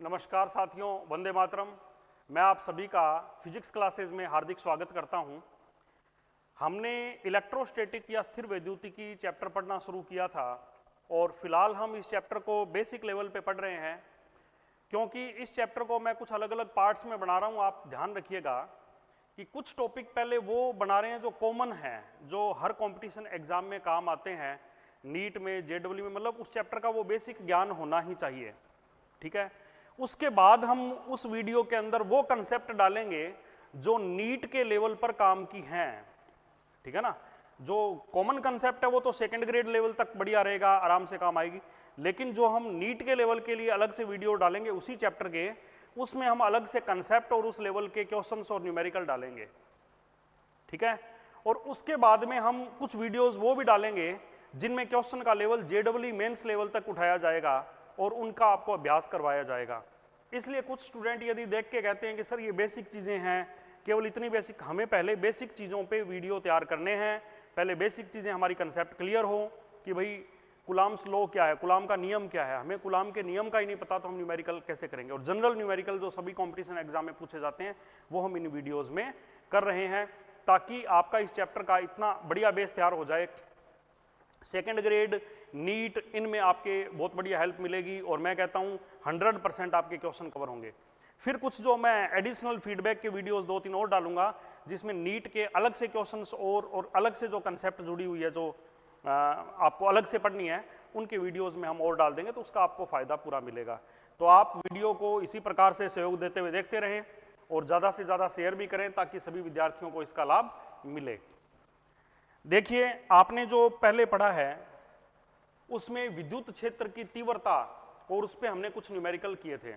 नमस्कार साथियों, वंदे मातरम। मैं आप सभी का फिजिक्स क्लासेस में हार्दिक स्वागत करता हूं। हमने इलेक्ट्रोस्टैटिक या स्थिर वैद्युतिकी चैप्टर पढ़ना शुरू किया था और फिलहाल हम इस चैप्टर को बेसिक लेवल पे पढ़ रहे हैं। क्योंकि इस चैप्टर को मैं कुछ अलग अलग पार्ट्स में बना रहा हूं, आप ध्यान रखिएगा कि कुछ टॉपिक पहले वो बना रहे हैं जो कॉमन हैं, जो हर कॉम्पिटिशन एग्जाम में काम आते हैं, नीट में, जेडब्ल्यू में, मतलब उस चैप्टर का वो बेसिक ज्ञान होना ही चाहिए। ठीक है। उसके बाद हम उस वीडियो के अंदर वो कंसेप्ट डालेंगे जो नीट के लेवल पर काम की हैं। ठीक है ना। जो कॉमन कंसेप्ट है वो तो सेकंड ग्रेड लेवल तक बढ़िया रहेगा, आराम से काम आएगी। लेकिन जो हम नीट के लेवल के लिए अलग से वीडियो डालेंगे उसी चैप्टर के, उसमें हम अलग से कंसेप्ट और उस लेवल के क्वेश्चंस और न्यूमेरिकल डालेंगे। ठीक है। और उसके बाद में हम कुछ वीडियोस वो भी डालेंगे जिनमें क्वेश्चन का लेवल जेडब्ल्यू मेंस लेवल तक उठाया जाएगा और उनका आपको अभ्यास करवाया जाएगा। इसलिए कुछ स्टूडेंट यदि देख के कहते हैं कि सर ये बेसिक चीज़ें हैं, केवल इतनी बेसिक, हमें पहले बेसिक चीज़ों पे वीडियो तैयार करने हैं। पहले बेसिक चीज़ें हमारी कंसेप्ट क्लियर हो कि भाई कुलाम्स लॉ क्या है, कुलाम का नियम क्या है। हमें कुलाम के नियम का ही नहीं पता तो हम न्यूमेरिकल कैसे करेंगे। और जनरल न्यूमेरिकल जो सभी कॉम्पिटिशन एग्जाम में पूछे जाते हैं वो हम इन वीडियोज़ में कर रहे हैं, ताकि आपका इस चैप्टर का इतना बढ़िया बेस तैयार हो जाए। सेकेंड ग्रेड, नीट, इनमें आपके बहुत बढ़िया हेल्प मिलेगी और मैं कहता हूं 100% आपके क्वेश्चन कवर होंगे। फिर कुछ जो मैं एडिशनल फीडबैक के वीडियोस 2-3 और डालूंगा जिसमें नीट के अलग से क्वेश्चंस और अलग से जो कंसेप्ट जुड़ी हुई है, जो आपको अलग से पढ़नी है, उनके वीडियोस में हम और डाल देंगे तो उसका आपको फायदा पूरा मिलेगा। तो आप वीडियो को इसी प्रकार से सहयोग देते हुए देखते रहें और ज़्यादा से ज़्यादा शेयर भी करें ताकि सभी विद्यार्थियों को इसका लाभ मिले। देखिए, आपने जो पहले पढ़ा है उसमें विद्युत क्षेत्र की तीव्रता और उस पर हमने कुछ न्यूमेरिकल किए थे।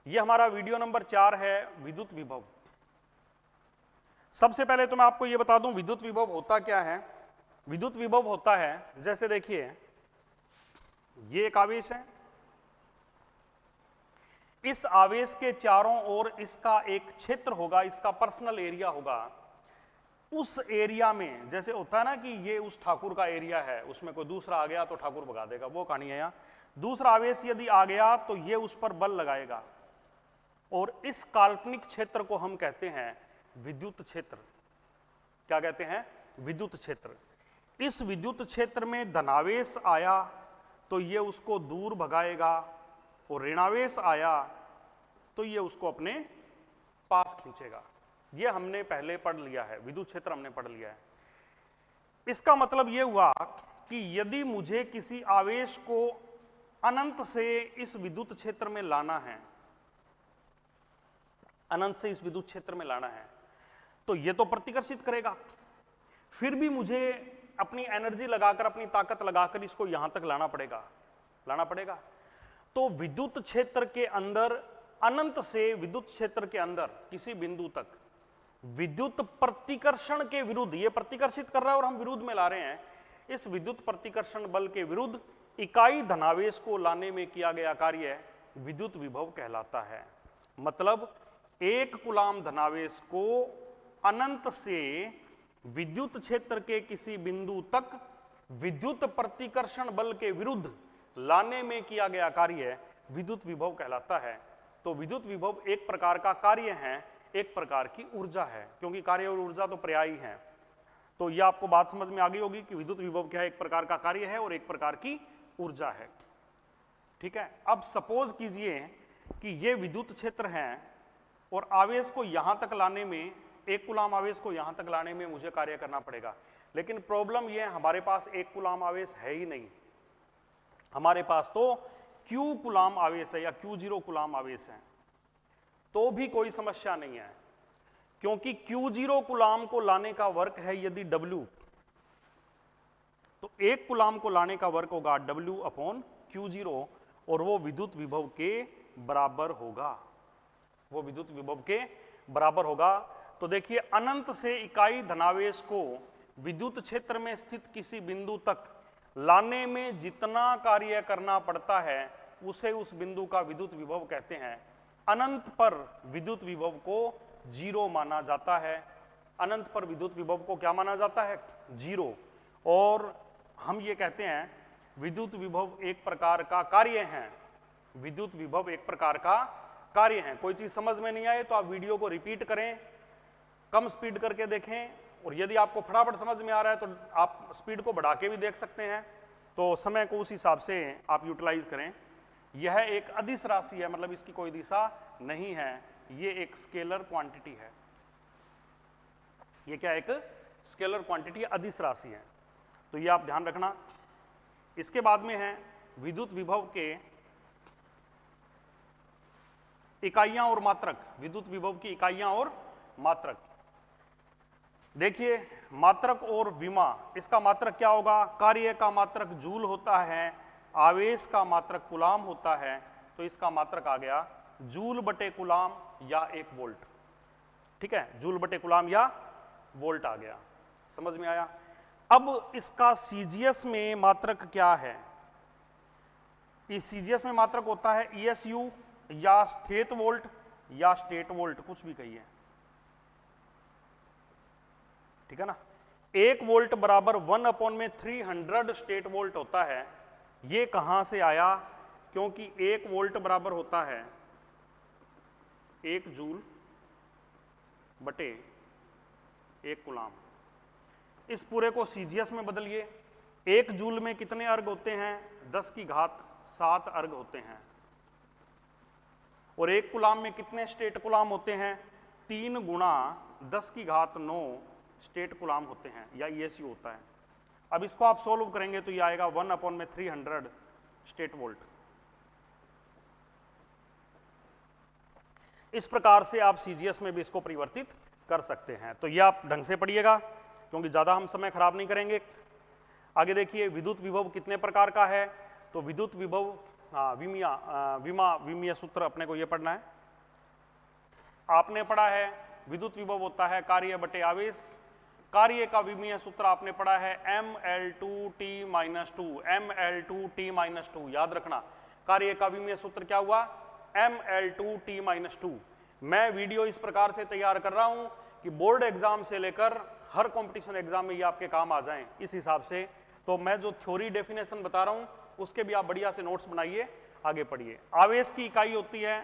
यह हमारा वीडियो नंबर 4 है, विद्युत विभव। सबसे पहले तो मैं आपको यह बता दूं विद्युत विभव होता क्या है। विद्युत विभव होता है, जैसे देखिए ये एक आवेश है, इस आवेश के चारों ओर इसका एक क्षेत्र होगा, इसका पर्सनल एरिया होगा। उस एरिया में जैसे होता है ना कि ये उस ठाकुर का एरिया है, उसमें कोई दूसरा आ गया तो ठाकुर भगा देगा, वो कहानी है। यहाँ दूसरा आवेश यदि आ गया तो ये उस पर बल लगाएगा और इस काल्पनिक क्षेत्र को हम कहते हैं विद्युत क्षेत्र। क्या कहते हैं? विद्युत क्षेत्र। इस विद्युत क्षेत्र में धनावेश आया तो ये उसको दूर भगाएगा और ऋणावेश आया तो ये उसको अपने पास खींचेगा। ये हमने पहले पढ़ लिया है, विद्युत क्षेत्र हमने पढ़ लिया है। इसका मतलब ये हुआ कि यदि मुझे किसी आवेश को अनंत से इस विद्युत क्षेत्र में लाना है, अनंत से इस विद्युत क्षेत्र में लाना है, तो ये तो प्रतिकर्षित करेगा। फिर भी मुझे अपनी एनर्जी लगाकर, अपनी ताकत लगाकर इसको यहां तक लाना पड़ेगा। तो विद्युत क्षेत्र के अंदर, अनंत से विद्युत क्षेत्र के अंदर किसी बिंदु तक विद्युत प्रतिकर्षण के विरुद्ध, ये प्रतिकर्षित कर रहा है और हम विरुद्ध में ला रहे हैं, इस विद्युत प्रतिकर्षण बल के विरुद्ध इकाई धनावेश को लाने में किया गया कार्य विद्युत विभव कहलाता है। मतलब एक कूलाम धनावेश को अनंत से विद्युत क्षेत्र के किसी बिंदु तक विद्युत प्रतिकर्षण बल के विरुद्ध लाने में किया गया कार्य विद्युत विभव कहलाता है। तो विद्युत विभव एक प्रकार का कार्य है, एक प्रकार की ऊर्जा है, क्योंकि कार्य और ऊर्जा तो पर्यायी हैं। तो यह आपको बात समझ में आ गई होगी कि विद्युत विभव क्या है, एक प्रकार का कार्य है और एक प्रकार की ऊर्जा है। ठीक है। अब सपोज कीजिए कि ये विद्युत क्षेत्र है और आवेश को यहां तक लाने में, एक कूलाम आवेश को यहां तक लाने में मुझे कार्य करना पड़ेगा। लेकिन प्रॉब्लम यह है, हमारे पास एक कूलाम आवेश है ही नहीं, हमारे पास तो क्यू कूलाम आवेश है या Q0 कूलाम आवेश है। तो भी कोई समस्या नहीं है, क्योंकि Q0 कूलाम को लाने का वर्क है यदि W, तो एक कूलाम को लाने का वर्क होगा W/Q0 और वो विद्युत विभव के बराबर होगा। तो देखिए, अनंत से इकाई धनावेश को विद्युत क्षेत्र में स्थित किसी बिंदु तक लाने में जितना कार्य करना पड़ता है उसे उस बिंदु का विद्युत विभव कहते हैं। अनंत पर विद्युत विभव को 0 माना जाता है। अनंत पर विद्युत विभव को क्या माना जाता है? 0। और हम ये कहते हैं विद्युत विभव एक प्रकार का कार्य है, विद्युत विभव एक प्रकार का कार्य है। कोई चीज समझ में नहीं आए तो आप वीडियो को रिपीट करें, कम स्पीड करके देखें, और यदि आपको फटाफट समझ में आ रहा है तो आप स्पीड को बढ़ा के भी देख सकते हैं। तो समय को उस हिसाब से आप यूटिलाइज करें। यह एक अदिश राशि है, मतलब इसकी कोई दिशा नहीं है, ये एक स्केलर क्वांटिटी है। ये क्या है? एक स्केलर क्वांटिटी, अदिश राशि है। तो ये आप ध्यान रखना। इसके बाद में है विद्युत विभव के इकाइयां और मात्रक। विद्युत विभव की इकाइयां और मात्रक। देखिए, मात्रक और विमा, इसका मात्रक क्या होगा? कार्य का मात्रक जूल होता है, आवेश का मात्रक कूलाम होता है, तो इसका मात्रक आ गया जूल बटे कूलाम या 1 वोल्ट। ठीक है, जूल बटे कूलाम या वोल्ट आ गया। समझ में आया? अब इसका सीजीएस में मात्रक क्या है? इस सीजीएस में मात्रक होता है ईएसयू या स्थित वोल्ट या स्टेट वोल्ट, कुछ भी कहिए। ठीक है ना? 1 वोल्ट बराबर 1/300 स्टेट वोल्ट होता है। ये कहां से आया? क्योंकि 1 वोल्ट बराबर होता है 1 जूल बटे 1 कूलाम। इस पूरे को सीजीएस में बदलिए। 1 जूल में कितने अर्ग होते हैं? 10⁻7 अर्ग होते हैं। और 1 कूलाम में कितने स्टेट कूलाम होते हैं? 3 × 10⁹ स्टेट कूलाम होते हैं या ईएसयू होता है। अब इसको आप सोल्व करेंगे तो ये आएगा 1/300 स्टेट वोल्ट। इस प्रकार से आप सीजीएस में भी इसको परिवर्तित कर सकते हैं। तो ये आप ढंग से पढ़िएगा, क्योंकि ज्यादा हम समय खराब नहीं करेंगे। आगे देखिए, विद्युत विभव कितने प्रकार का है? तो विद्युत विभव विमीय सूत्र अपने को ये पढ़ना है। आपने पढ़ा है विद्युत विभव होता है कार्य बटे आवेश। कार्य का विमीय सूत्र आपने पढ़ा है mL2T-2, mL2T-2। याद रखना, कार्य का विमीय सूत्र क्या हुआ? mL2T-2। मैं वीडियो इस प्रकार से तैयार कर रहा हूं कि बोर्ड एग्जाम से लेकर हर कंपटीशन एग्जाम में ये आपके काम आ जाएं। इस हिसाब से तो मैं जो थ्योरी डेफिनेशन बता रहा हूं उसके भी आप बढ़िया से नोट्स बनाइए, आगे पढ़िए। आवेश की इकाई होती है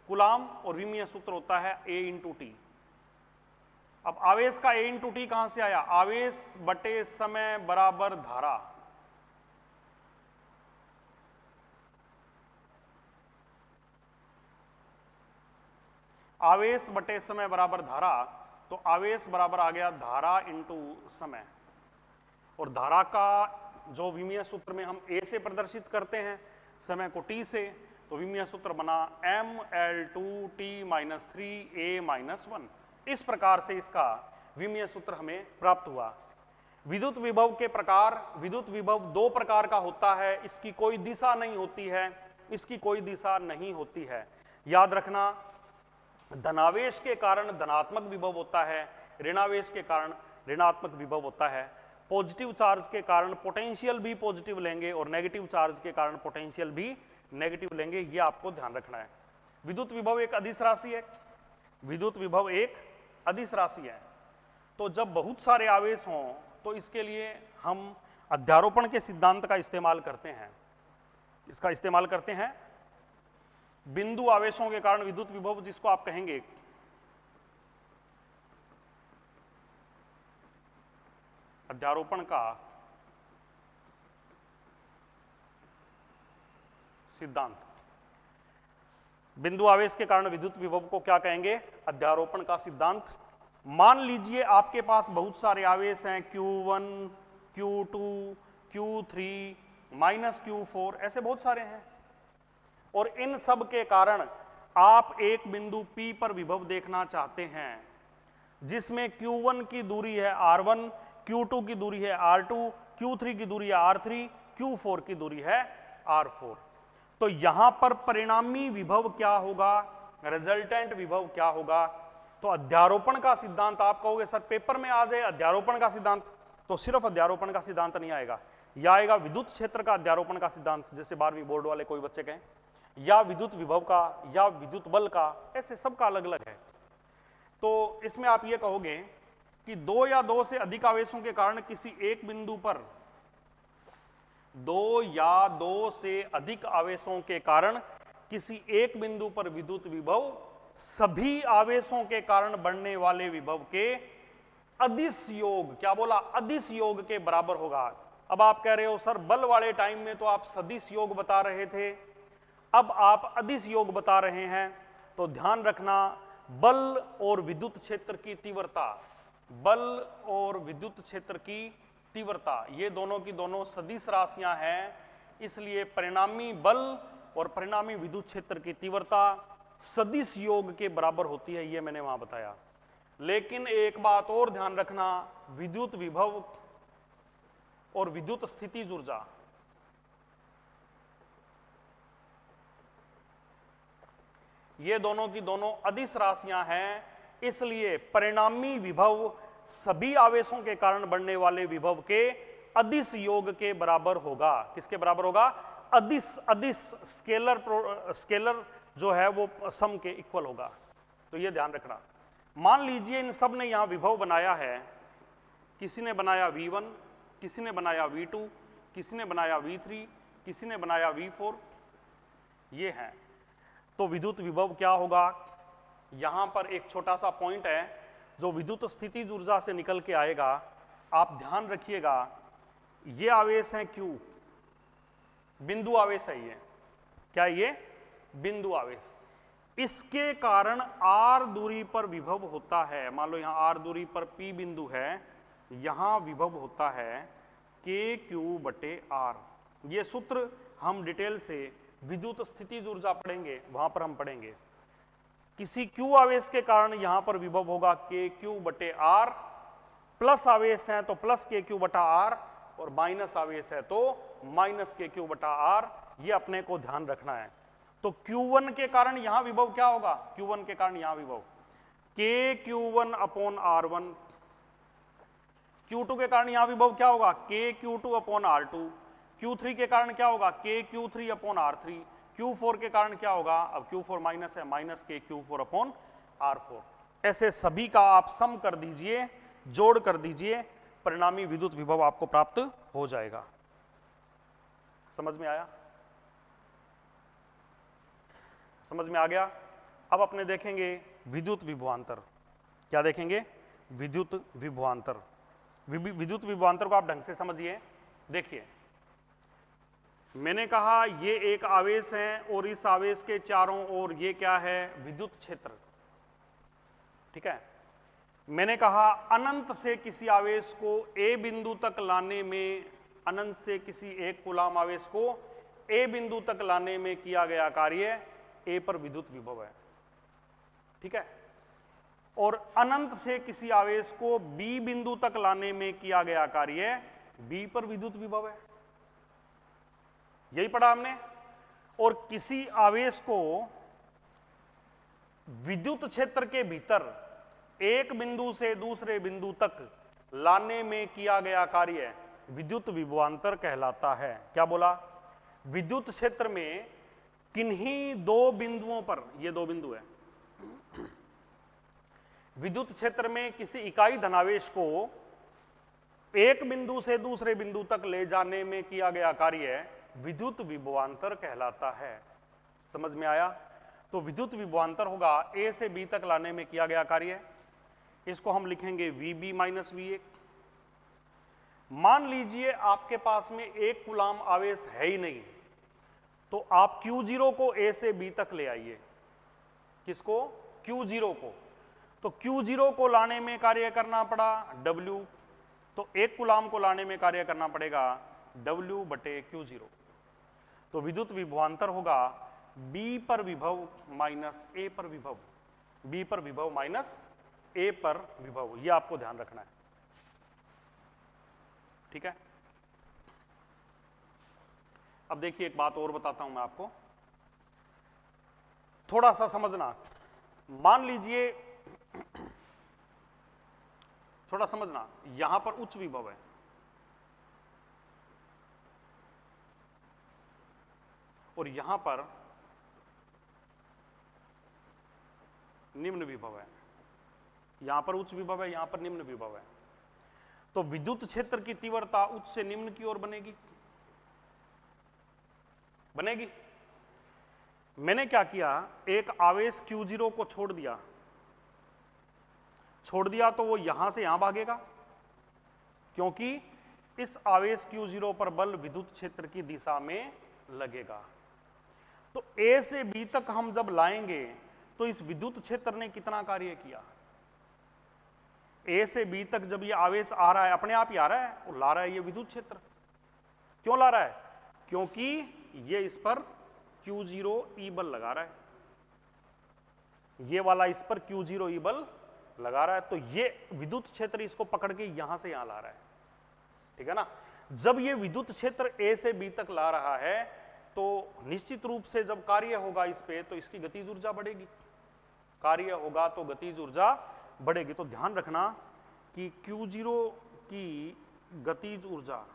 कूलाम और विमीय सूत्र होता है A/T। अब आवेश का A/T कहां से आया? आवेश बटे समय बराबर धारा। आवेश बटे समय बराबर धारा, तो आवेश बराबर आ गया धारा इंटू समय। और धारा का जो विमीय सूत्र में हम A से प्रदर्शित करते हैं, समय को T से, तो विमीय सूत्र बना mL2T-3A-1। इस प्रकार से इसका विमीय सूत्र हमें प्राप्त हुआ। विद्युत विभव के प्रकार, विद्युत विभव 2 प्रकार का होता है। इसकी कोई दिशा नहीं होती है, इसकी कोई दिशा नहीं होती है। याद रखना, धनावेश के कारण धनात्मक विभव होता है, ऋणावेश के कारण ऋणात्मक विभव होता है। पॉजिटिव चार्ज के कारण पोटेंशियल भी पॉजिटिव लेंगे और नेगेटिव चार्ज के कारण पोटेंशियल भी नेगेटिव लेंगे, ये आपको ध्यान रखना है। विद्युत विभव एक अदिश राशि है। विद्युत विभव एक अदिश राशि है। तो जब बहुत सारे आवेश हों तो इसके लिए हम अध्यारोपण के सिद्धांत का इस्तेमाल करते हैं। इसका इस्तेमाल करते हैं बिंदु आवेशों के कारण विद्युत विभव, जिसको आप कहेंगे अध्यारोपण का सिद्धांत। बिंदु आवेश के कारण विद्युत विभव को क्या कहेंगे? अध्यारोपण का सिद्धांत। मान लीजिए आपके पास बहुत सारे आवेश हैं, Q1, Q2, Q3, -Q4, ऐसे बहुत सारे हैं। और इन सब के कारण आप एक बिंदु P पर विभव देखना चाहते हैं, जिसमें Q1 की दूरी है R1, Q2 की दूरी है R2, Q3 की दूरी है R3, Q4 की दूरी है R4। तो यहां पर परिणामी विभव क्या होगा? रिजल्टेंट विभव क्या होगा? तो अध्यारोपण का सिद्धांत। आप कहोगे सर पेपर में आ जाए अध्यारोपण का सिद्धांत, तो सिर्फ अध्यारोपण का सिद्धांत नहीं आएगा, या आएगा विद्युत क्षेत्र का अध्यारोपण का सिद्धांत, जैसे 12वीं बोर्ड वाले कोई बच्चे कहें, या विद्युत विभव का, या विद्युत बल का, ऐसे सबका अलग अलग है। तो इसमें आप ये कहोगे कि 2 या 2 से अधिक आवेशों के कारण किसी एक बिंदु पर 2 या 2 से अधिक आवेशों के कारण किसी एक बिंदु पर विद्युत विभव सभी आवेशों के कारण बढ़ने वाले विभव के अदिश योग, क्या बोला, अदिश योग के बराबर होगा। अब आप कह रहे हो सर बल वाले टाइम में तो आप सदिश योग बता रहे थे, अब आप अदिश योग बता रहे हैं, तो ध्यान रखना बल और विद्युत क्षेत्र की तीव्रता, बल और विद्युत क्षेत्र की तीव्रता ये दोनों की दोनों सदिश राशियां हैं, इसलिए परिणामी बल और परिणामी विद्युत क्षेत्र की तीव्रता सदिश योग के बराबर होती है, ये मैंने वहां बताया। लेकिन एक बात और ध्यान रखना, विद्युत विभव और विद्युत स्थितिज ऊर्जा ये दोनों की दोनों अदिश राशियां हैं, इसलिए परिणामी विभव सभी आवेशों के कारण बढ़ने वाले विभव के अदिश योग के बराबर होगा। किसके बराबर होगा? अदिश, अदिश स्केलर जो है वो सम के इक्वल होगा। तो ये ध्यान रखना। मान लीजिए इन सब ने यहां विभव बनाया है, किसी ने बनाया V1, किसी ने बनाया V2, किसी ने बनाया V3, किसी ने बनाया V4, ये है। तो विद्युत विभव क्या होगा? यहां पर एक छोटा सा पॉइंट है जो विद्युत स्थितिज ऊर्जा से निकल के आएगा, आप ध्यान रखिएगा। ये आवेश है Q, बिंदु आवेश है ये, क्या ये बिंदु आवेश, इसके कारण R दूरी पर विभव होता है। मान लो यहां R दूरी पर P बिंदु है, यहां विभव होता है KQ/R। ये सूत्र हम डिटेल से विद्युत स्थितिज ऊर्जा पढ़ेंगे, वहां पर हम पढ़ेंगे। किसी Q आवेश के कारण यहां पर विभव होगा KQ/R, प्लस आवेश है तो प्लस KQ/R और माइनस आवेश है तो माइनस KQ/R, ये अपने को ध्यान रखना है। तो Q1 के कारण यहां विभव क्या होगा? Q1 के कारण यहां विभव KQ1/R1, Q2 के कारण यहां विभव क्या होगा? KQ2/R2, Q3 के कारण क्या होगा? KQ3/R3, Q4 के कारण क्या होगा? अब Q4 माइनस है, माइनस KQ4/R4। ऐसे सभी का आप सम कर दीजिए, जोड़ कर दीजिए, परिणामी विद्युत विभव आपको प्राप्त हो जाएगा। समझ में आया? समझ में आ गया? अब अपने देखेंगे विद्युत विभवांतर। क्या देखेंगे? विद्युत विभवांतर। विद्युत विभवांतर को आप ढंग से समझिए। देखिए, मैंने कहा ये एक आवेश है और इस आवेश के चारों ओर ये क्या है? विद्युत क्षेत्र। ठीक है। मैंने कहा अनंत से किसी आवेश को ए बिंदु तक लाने में, अनंत से किसी एक कूलाम आवेश को ए बिंदु तक लाने में किया गया कार्य ए पर विद्युत विभव है। ठीक है। और अनंत से किसी आवेश को बी बिंदु तक लाने में किया गया कार्य बी पर विद्युत विभव है। यही पढ़ा हमने। और किसी आवेश को विद्युत क्षेत्र के भीतर एक बिंदु से दूसरे बिंदु तक लाने में किया गया कार्य विद्युत विभवांतर कहलाता है। क्या बोला? विद्युत क्षेत्र में किन्हीं दो बिंदुओं पर, ये दो बिंदु है, विद्युत क्षेत्र में किसी इकाई धनावेश को एक बिंदु से दूसरे बिंदु तक ले जाने में किया गया कार्य विद्युत विभवांतर कहलाता है। समझ में आया? तो विद्युत विभवांतर होगा ए से बी तक लाने में किया गया कार्य, इसको हम लिखेंगे VB माइनस V1। मान लीजिए आपके पास में एक कूलाम आवेश है ही नहीं, तो आप Q0 को A से B तक ले आइए। किसको? Q0 को। तो Q0 को लाने में कार्य करना पड़ा W, तो एक कूलाम को लाने में कार्य करना पड़ेगा W/Q0। तो विद्युत विभवांतर होगा B पर विभव माइनस A पर विभव, B पर विभव माइनस A पर विभव। ये आपको ध्यान रखना है। ठीक है। अब देखिए एक बात और बताता हूं मैं आपको, थोड़ा सा समझना। मान लीजिए, थोड़ा समझना, यहां पर उच्च विभव है और यहां पर निम्न विभव है। यहां पर उच्च विभव है, यहां पर निम्न विभव है। तो विद्युत क्षेत्र की तीव्रता उच्च से निम्न की ओर बनेगी, बनेगी। मैंने क्या किया, एक आवेश Q0 को छोड़ दिया तो वो यहां से यहां भागेगा, क्योंकि इस आवेश Q0 पर बल विद्युत क्षेत्र की दिशा में लगेगा। तो A से B तक हम जब लाएंगे तो इस विद्युत क्षेत्र ने कितना कार्य किया। A से B तक जब ये आवेश आ रहा है, अपने आप ही आ रहा है, वो ला रहा है ये विद्युत क्षेत्र। क्यों ला रहा है? क्योंकि ये इस पर Q0 E बल लगा रहा है, ये वाला इस पर Q0 E बल लगा रहा है, तो ये विद्युत क्षेत्र इसको पकड़ के यहां से यहां ला रहा है, ठीक है ना। जब ये विद्युत क्षेत्र A से B तक ला रहा है तो निश्चित रूप से जब कार्य होगा इस पे तो इसकी गतिज ऊर्जा बढ़ेगी, कार्य होगा तो गतिज ऊर्जा बढ़ेगी। तो ध्यान रखना कि Q0 की गतिज ऊर्जा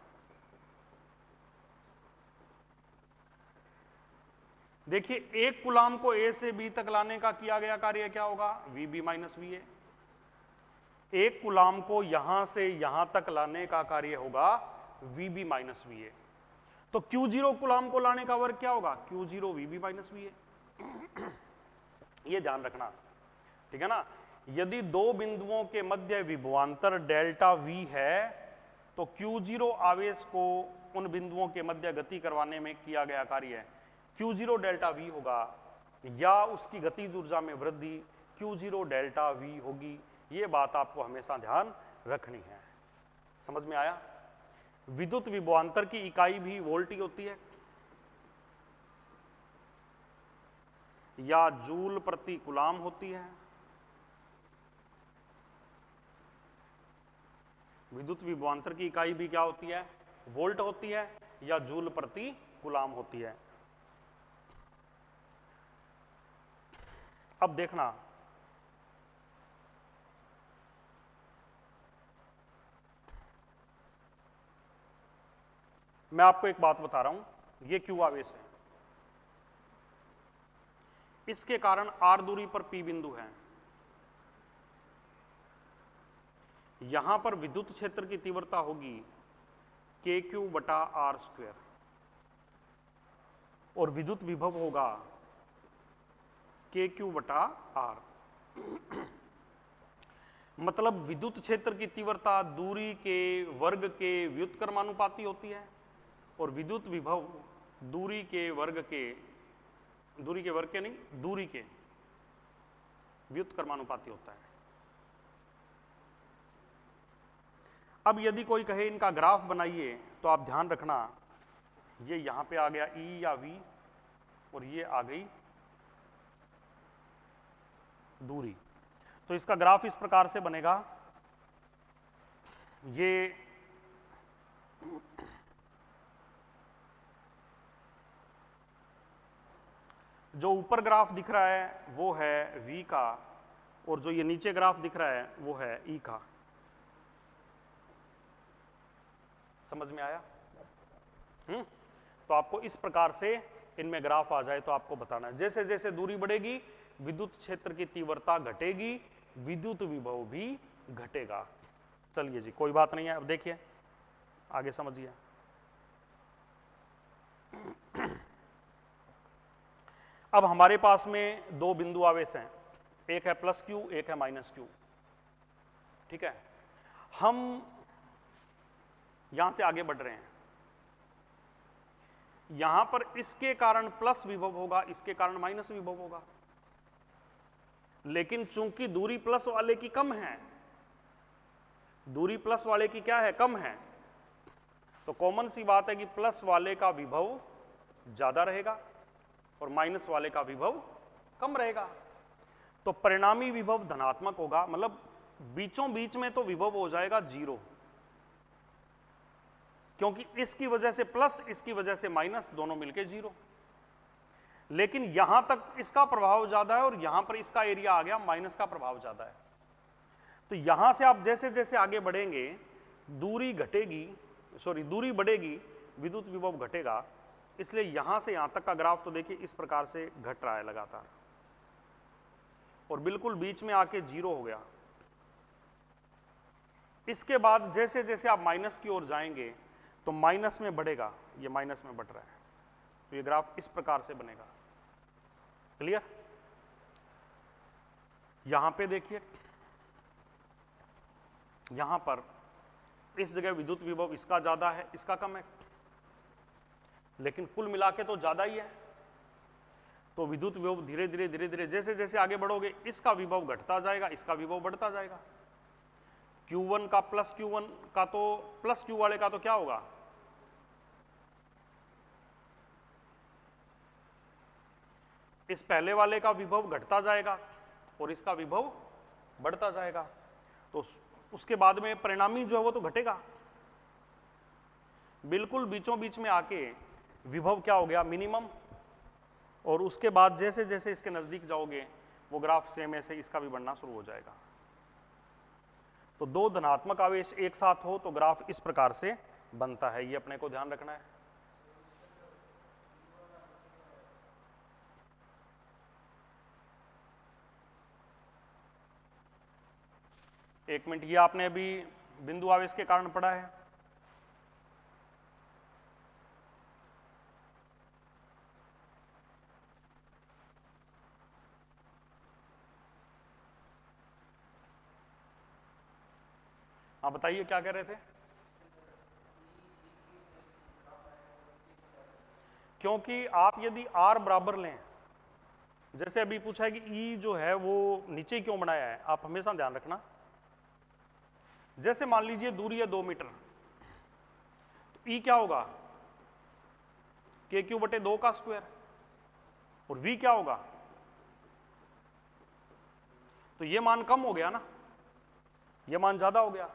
देखिए, एक कूलाम को A से B तक लाने का किया गया कार्य क्या होगा, VB माइनस VA। एक कूलाम को यहां से यहां तक लाने का कार्य होगा VB माइनस VA। तो Q0 कूलाम को लाने का वर्क क्या होगा, Q0 VB माइनस VA। ये ध्यान रखना, ठीक है ना। यदि दो बिंदुओं के मध्य विभवांतर डेल्टा V है तो Q0 आवेश को उन बिंदुओं के मध्य गति करवाने में किया गया कार्य Q0 डेल्टा V होगा, या उसकी गतिज ऊर्जा में वृद्धि Q0 डेल्टा V होगी। ये बात आपको हमेशा ध्यान रखनी है। समझ में आया? विद्युत विभवांतर की इकाई भी वोल्ट ही होती है, या जूल प्रति कूलाम होती है। विद्युत विभवांतर की इकाई भी क्या होती है, वोल्ट होती है, या जूल प्रति कूलाम होती है। अब देखना, मैं आपको एक बात बता रहा हूं, ये Q आवेश है, इसके कारण R दूरी पर P बिंदु है। यहां पर विद्युत क्षेत्र की तीव्रता होगी KQ बटा R स्क्वायर, और विद्युत विभव होगा KQ बटा R। मतलब विद्युत क्षेत्र की तीव्रता दूरी के वर्ग के व्युत्क्रमानुपाती होती है, और विद्युत विभव दूरी के वर्ग के व्युत्क्रमानुपाती होता है। अब यदि कोई कहे इनका ग्राफ बनाइए, तो आप ध्यान रखना, ये यहां पे आ गया E या V, और ये आ गई दूरी। तो इसका ग्राफ इस प्रकार से बनेगा, ये जो ऊपर ग्राफ दिख रहा है वो है V का, और जो ये नीचे ग्राफ दिख रहा है वो है E का। समझ में आया? तो आपको इस प्रकार से इनमें ग्राफ आ जाए तो आपको बताना है, जैसे जैसे दूरी बढ़ेगी विद्युत क्षेत्र की तीव्रता घटेगी, विद्युत विभव भी घटेगा। चलिए जी, कोई बात नहीं है। अब देखिए, आगे समझिए। अब हमारे पास में दो बिंदु आवेश हैं, एक है प्लस Q, एक है माइनस Q, ठीक है। हम यहां से आगे बढ़ रहे हैं, यहां पर इसके कारण प्लस विभव होगा, इसके कारण माइनस विभव होगा, लेकिन चूंकि दूरी प्लस वाले की कम है, दूरी प्लस वाले की क्या है, कम है, तो कॉमन सी बात है कि प्लस वाले का विभव ज्यादा रहेगा और माइनस वाले का विभव कम रहेगा। तो परिणामी विभव धनात्मक होगा, मतलब बीचों बीच में तो विभव हो जाएगा जीरो, क्योंकि इसकी वजह से प्लस, इसकी वजह से माइनस, दोनों मिलके जीरो। लेकिन यहां तक इसका प्रभाव ज्यादा है और यहां पर इसका एरिया आ गया, माइनस का प्रभाव ज्यादा है। तो यहां से आप जैसे जैसे आगे बढ़ेंगे दूरी घटेगी, दूरी बढ़ेगी, विद्युत विभव घटेगा। इसलिए यहां से यहां तक का ग्राफ तो देखिए इस प्रकार से घट रहा है लगातार, और बिल्कुल बीच में आके जीरो हो गया। इसके बाद जैसे जैसे आप माइनस की ओर जाएंगे तो माइनस में बढ़ेगा, ये माइनस में बढ़ रहा है, तो ये ग्राफ इस प्रकार से बनेगा। क्लियर? यहां पे देखिए, यहां पर इस जगह विद्युत विभव इसका ज्यादा है, इसका कम है, लेकिन कुल मिला के तो ज्यादा ही है। तो विद्युत विभव धीरे धीरे धीरे धीरे जैसे जैसे आगे बढ़ोगे, इसका विभव घटता जाएगा, इसका विभव बढ़ता जाएगा। Q1 का प्लस Q1 का तो प्लस Q वाले का तो क्या होगा, इस पहले वाले का विभव घटता जाएगा और इसका विभव बढ़ता जाएगा। तो उसके बाद में परिणामी जो है वो तो घटेगा। बिल्कुल बीचों बीच में आके विभव क्या हो गया, मिनिमम। और उसके बाद जैसे जैसे इसके नजदीक जाओगे वो ग्राफ सेम ऐसे इसका भी बढ़ना शुरू हो जाएगा। तो दो धनात्मक आवेश एक साथ हो तो ग्राफ इस प्रकार से बनता है, ये अपने को ध्यान रखना है। एक मिनट, ये आपने अभी बिंदु आवेश के कारण पढ़ा है। हाँ बताइए क्या कह रहे थे? क्योंकि आप यदि R बराबर लें, जैसे अभी पूछा है कि E जो है वो नीचे क्यों बनाया है, आप हमेशा ध्यान रखना। जैसे मान लीजिए दूरी है 2 मीटर, तो E क्या होगा, KQ बटे 2 का स्क्वायर, और V क्या होगा, तो ये मान कम हो गया ना, ये मान ज्यादा हो गया।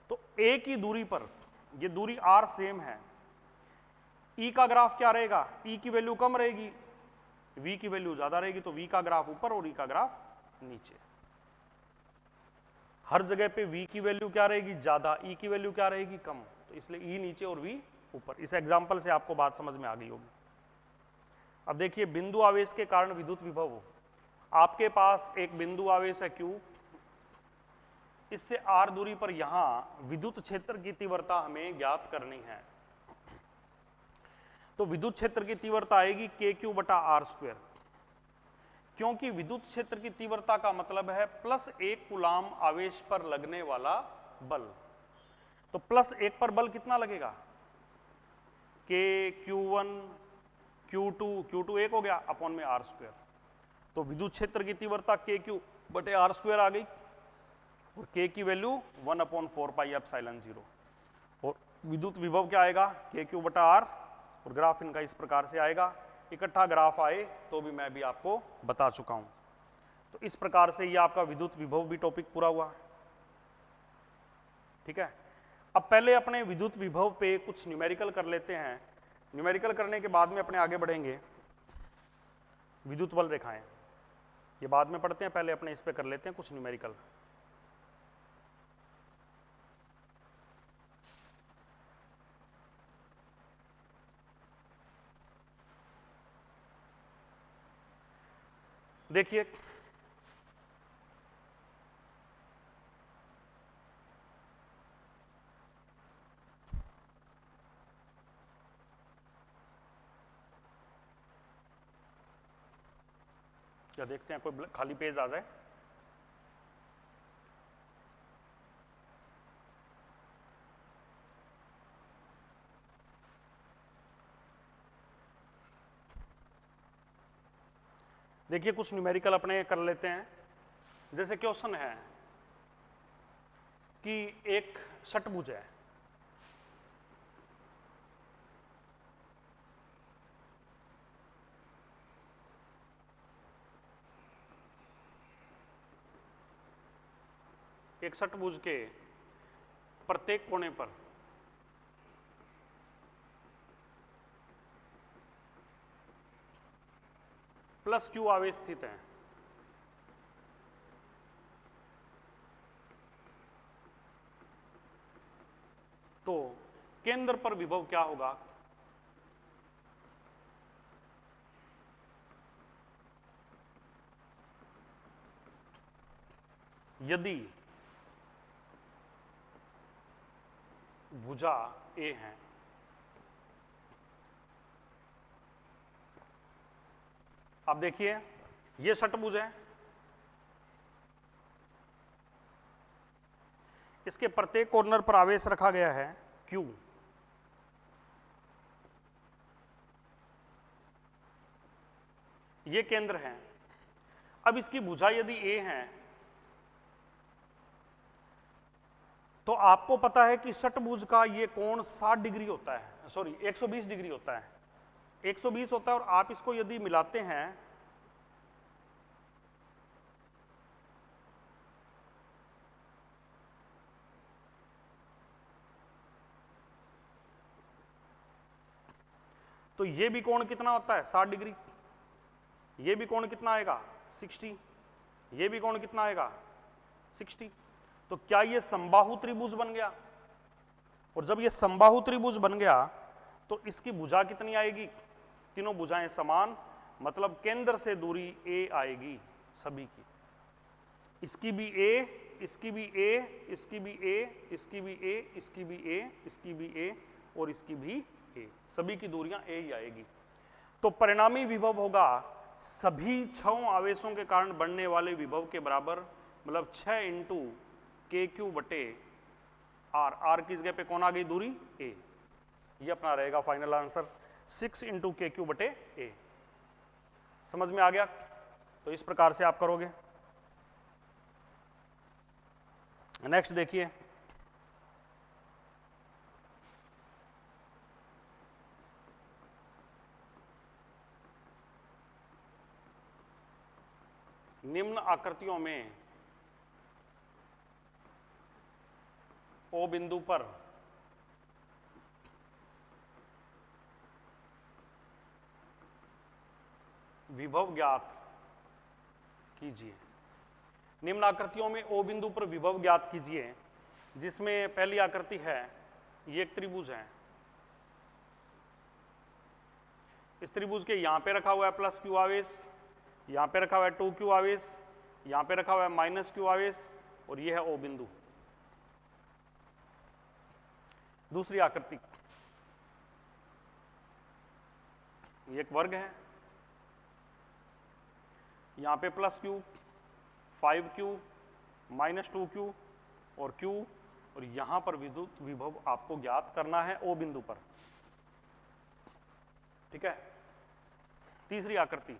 तो A की दूरी पर, ये दूरी R सेम है, E का ग्राफ क्या रहेगा, E की वैल्यू कम रहेगी, V की वैल्यू ज्यादा रहेगी, तो V का ग्राफ ऊपर और E का ग्राफ नीचे। हर जगह पे V की वैल्यू क्या रहेगी, ज्यादा, E की वैल्यू क्या रहेगी, कम। तो इसलिए E नीचे और V ऊपर। इस एग्जाम्पल से आपको बात समझ में आ गई होगी। अब देखिए बिंदु आवेश के कारण विद्युत विभव, आपके पास एक बिंदु आवेश है Q, इससे R दूरी पर यहां विद्युत क्षेत्र की तीव्रता हमें ज्ञात करनी है। तो विद्युत क्षेत्र की तीव्रता आएगी KQ बटा R स्क्वायर, क्योंकि विद्युत क्षेत्र की तीव्रता का मतलब है +1 कूलाम आवेश पर लगने वाला बल। तो +1 पर बल कितना लगेगा, Q1 Q2 1 हो गया अपॉन में R स्क्वायर। तो विद्युत क्षेत्र की तीव्रता KQ बटे R स्क्वायर आ गई, और K की वैल्यू 1/4 पाई एप्सिलॉन 0। और विद्युत विभव क्या आएगा, KQ बटा R, और ग्राफ इनका इस प्रकार से आएगा। इकट्ठा ग्राफ आए तो भी मैं भी आपको बता चुका हूं। तो इस प्रकार से ये आपका विद्युत विभव भी टॉपिक पूरा हुआ। ठीक है, अब पहले अपने विद्युत विभव पे कुछ न्यूमेरिकल कर लेते हैं। न्यूमेरिकल करने के बाद में अपने आगे बढ़ेंगे। विद्युत बल रेखाएं ये बाद में पढ़ते हैं, पहले अपने इस पे कर लेते हैं कुछ न्यूमेरिकल। देखिए क्या देखते हैं, कोई खाली पेज आ जाए। देखिए कुछ न्यूमेरिकल अपने कर लेते हैं। जैसे क्वेश्चन है कि एक षटभुज है, एक षटभुज के प्रत्येक कोने पर +Q आवेश स्थित है। तो केंद्र पर विभव क्या होगा, यदि भुजा A है। अब देखिए ये षटभुज है, इसके प्रत्येक कॉर्नर पर आवेश रखा गया है Q। ये केंद्र है। अब इसकी भुजा यदि A है तो आपको पता है कि षटभुज का ये कोण 60 डिग्री होता है, सॉरी 120 डिग्री होता है, 120 होता है। और आप इसको यदि मिलाते हैं तो ये भी कोण कितना होता है 60 डिग्री, ये भी कोण कितना आएगा 60, ये भी कोण कितना आएगा 60। तो क्या ये समबाहु त्रिभुज बन गया? और जब ये समबाहु त्रिभुज बन गया तो इसकी भुजा कितनी आएगी? तीनों भुजाएं समान, मतलब केंद्र से दूरी a आएगी सभी की। इसकी भी a, इसकी भी a, इसकी भी a, इसकी भी a, इसकी भी a, इसकी भी a और इसकी भी a, सभी की दूरियां a ही आएगी। तो परिणामी विभव होगा सभी 6 आवेशों के कारण बनने वाले विभव के बराबर, मतलब 6 इंटू KQ बटे R। R किस जगह पे कौन आ गई? दूरी A। ये अपना रहेगा फाइनल आंसर 6 इंटू KQ बटे A। समझ में आ गया? तो इस प्रकार से आप करोगे। नेक्स्ट देखिए, निम्न आकृतियों में O बिंदु पर विभव ज्ञात कीजिए। निम्न आकृतियों में O बिंदु पर विभव ज्ञात कीजिए, जिसमें पहली आकृति है, ये एक त्रिभुज है। इस त्रिभुज के यहां पे रखा हुआ है प्लस Q आवेश, यहां पे रखा हुआ है 2Q आवेश, यहां पे रखा हुआ है माइनस Q आवेश और ये है O बिंदु। दूसरी आकृति, ये एक वर्ग है, यहां पे plus Q, 5Q, minus 2Q और Q, और यहां पर विद्युत विभव आपको ज्ञात करना है O बिंदु पर। ठीक है। तीसरी आकृति,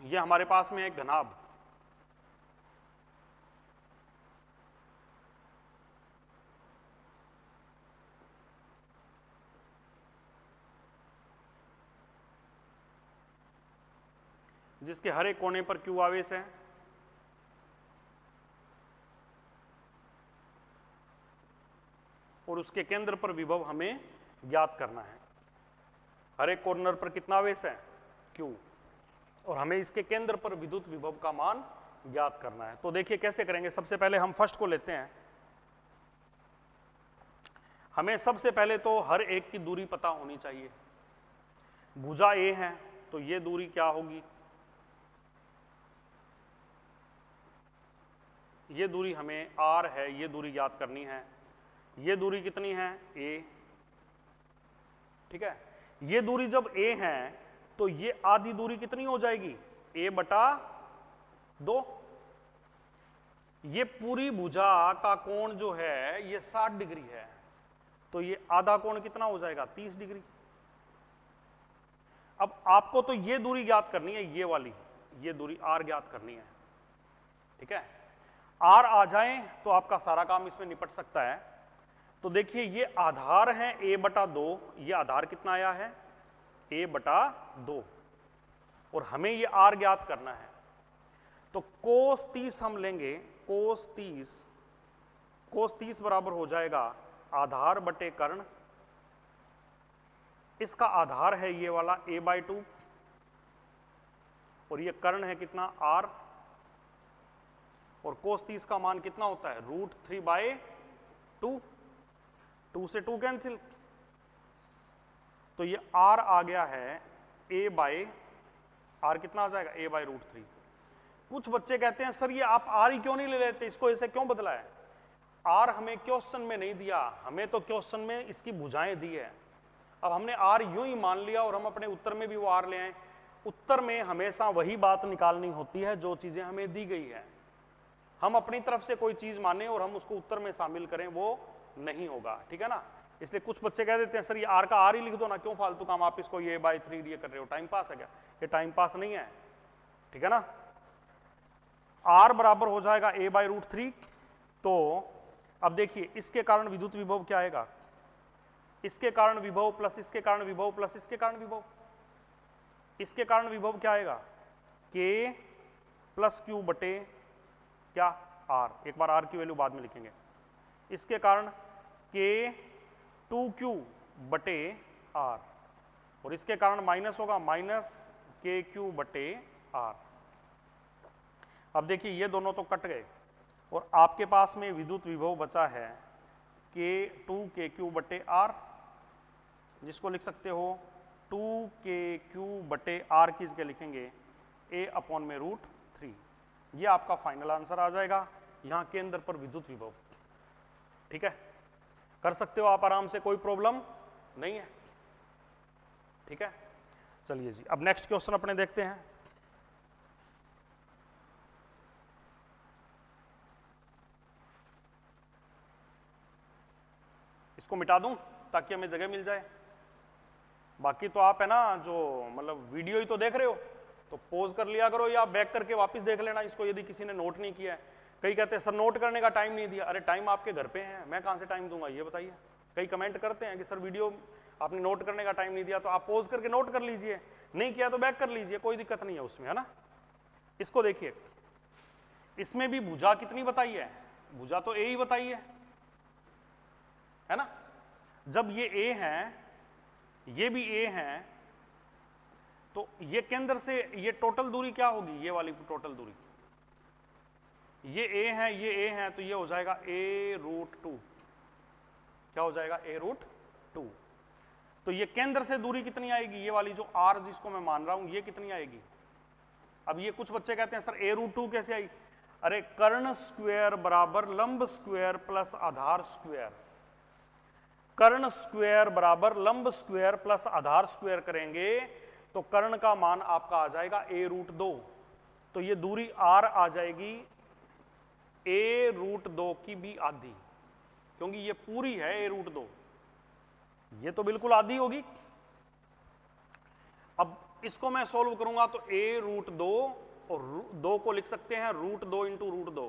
ये हमारे पास में एक घनाभ, जिसके हर एक कोने पर Q आवेश है। और उसके केंद्र पर विभव हमें ज्ञात करना है। हर एक कॉर्नर पर कितना आवेश है? Q। और हमें इसके केंद्र पर विद्युत विभव का मान ज्ञात करना है। तो देखिए कैसे करेंगे। सबसे पहले हम फर्स्ट को लेते हैं। हमें सबसे पहले तो हर एक की दूरी पता होनी चाहिए। भुजा A है तो ये दूरी क्या होगी? ये दूरी हमें R है, ये दूरी ज्ञात करनी है। ये दूरी कितनी है? A। ठीक है। ये दूरी जब A है तो ये आधी दूरी कितनी हो जाएगी? A बटा 2। ये पूरी भुजा का कोण जो है ये 60 डिग्री है, तो ये आधा कोण कितना हो जाएगा? 30 डिग्री। अब आपको तो ये दूरी ज्ञात करनी है, ये वाली, ये दूरी R ज्ञात करनी है। ठीक है। R आ जाए तो आपका सारा काम इसमें निपट सकता है। तो देखिए ये आधार है A बटा 2, ये आधार कितना आया है? A बटा 2, और हमें ये R ज्ञात करना है। तो cos 30 हम लेंगे, cos 30 बराबर हो जाएगा आधार बटे कर्ण। इसका आधार है ये वाला A/2 और ये कर्ण है कितना? R। और cos 30 का मान कितना होता है? √3/2। 2 से 2 कैंसिल, तो ये R आ गया है A/R कितना आ जाएगा? A/√3। कुछ बच्चे कहते हैं सर ये आप R ही क्यों नहीं ले लेते, इसको ऐसे क्यों बदला है? R हमें क्वेश्चन में नहीं दिया, हमें तो क्वेश्चन में इसकी भुजाएं दी है। अब हमने R यूं ही मान लिया और हम अपने उत्तर में भी वो R ले आए। उत्तर में हमेशा वही बात निकालनी होती है जो चीजें हमें दी गई है। हम अपनी तरफ से कोई चीज माने और हम उसको उत्तर में शामिल करें, वो नहीं होगा, ठीक है ना। इसलिए कुछ बच्चे कह देते हैं सर ये आर का आर ही लिख दो ना, क्यों फालतू काम आप इसको ये बाई 3 ये कर रहे हो, टाइम पास है क्या? ये टाइम पास नहीं है, ठीक है ना। आर बराबर हो जाएगा a बाई रूट 3। तो अब देखिए इसके कारण विद्युत विभव क्या आएगा, इसके कारण विभव प्लस इसके कारण विभव प्लस इसके कारण विभव, इसके कारण विभव क्या आएगा, k प्लस क्यू बटे क्या आर, एक बार आर की वैल्यू बाद में लिखेंगे। इसके कारण k 2q बटे आर, और इसके कारण माइनस होगा माइनस kq बटे आर। अब देखिए ये दोनों तो कट गए और आपके पास में विद्युत विभव बचा है k2kq बटे आर, जिसको लिख सकते हो 2kq बटे आर की जगह लिखेंगे a अपॉन में रूट 3। ये आपका फाइनल आंसर आ जाएगा यहाँ केंद्र पर विद्युत विभव, ठीक है। कर सकते हो आप आराम से, कोई प्रॉब्लम नहीं है, ठीक है। चलिए जी, अब नेक्स्ट क्वेश्चन अपने देखते हैं। इसको मिटा दूं ताकि हमें जगह मिल जाए। बाकी तो आप है ना जो मतलब वीडियो ही तो देख रहे हो, तो पॉज कर लिया करो या बैक करके वापस देख लेना इसको, यदि किसी ने नोट नहीं किया है। कई कहते हैं सर नोट करने का टाइम नहीं दिया, अरे टाइम आपके घर पे है, मैं कहाँ से टाइम दूंगा ये बताइए। कई कमेंट करते हैं कि सर वीडियो आपने नोट करने का टाइम नहीं दिया, तो आप पॉज करके नोट कर लीजिए, नहीं किया तो बैक कर लीजिए, कोई दिक्कत नहीं है उसमें, है ना। इसको देखिए, इसमें भी भुजा कितनी बताई है, भुजा तो ए ही बताई है ना। जब ये ए है, ये भी ए है, तो ये केंद्र से ये टोटल दूरी क्या होगी, ये वाली टोटल दूरी, ये ए है ये ए है, तो ये हो जाएगा a रूट 2। क्या हो जाएगा, a रूट 2। तो ये केंद्र से दूरी कितनी आएगी, ये वाली जो r जिसको मैं मान रहा हूं, ये कितनी आएगी। अब ये कुछ बच्चे कहते हैं सर a रूट 2 कैसे आई, अरे कर्ण स्क्वायर बराबर लंब स्क्वायर प्लस आधार स्क्वायर, कर्ण स्क्वायर बराबर लंब स्क्वायर प्लस आधार स्क्वायर करेंगे तो कर्ण का मान आपका आ जाएगा a रूट 2। तो ये दूरी r आ जाएगी a रूट 2 की भी आधी, क्योंकि ये पूरी है a रूट 2, ये तो बिल्कुल आधी होगी। अब इसको मैं सोल्व करूंगा तो a रूट 2 और 2 को लिख सकते हैं रूट 2 इंटू रूट 2,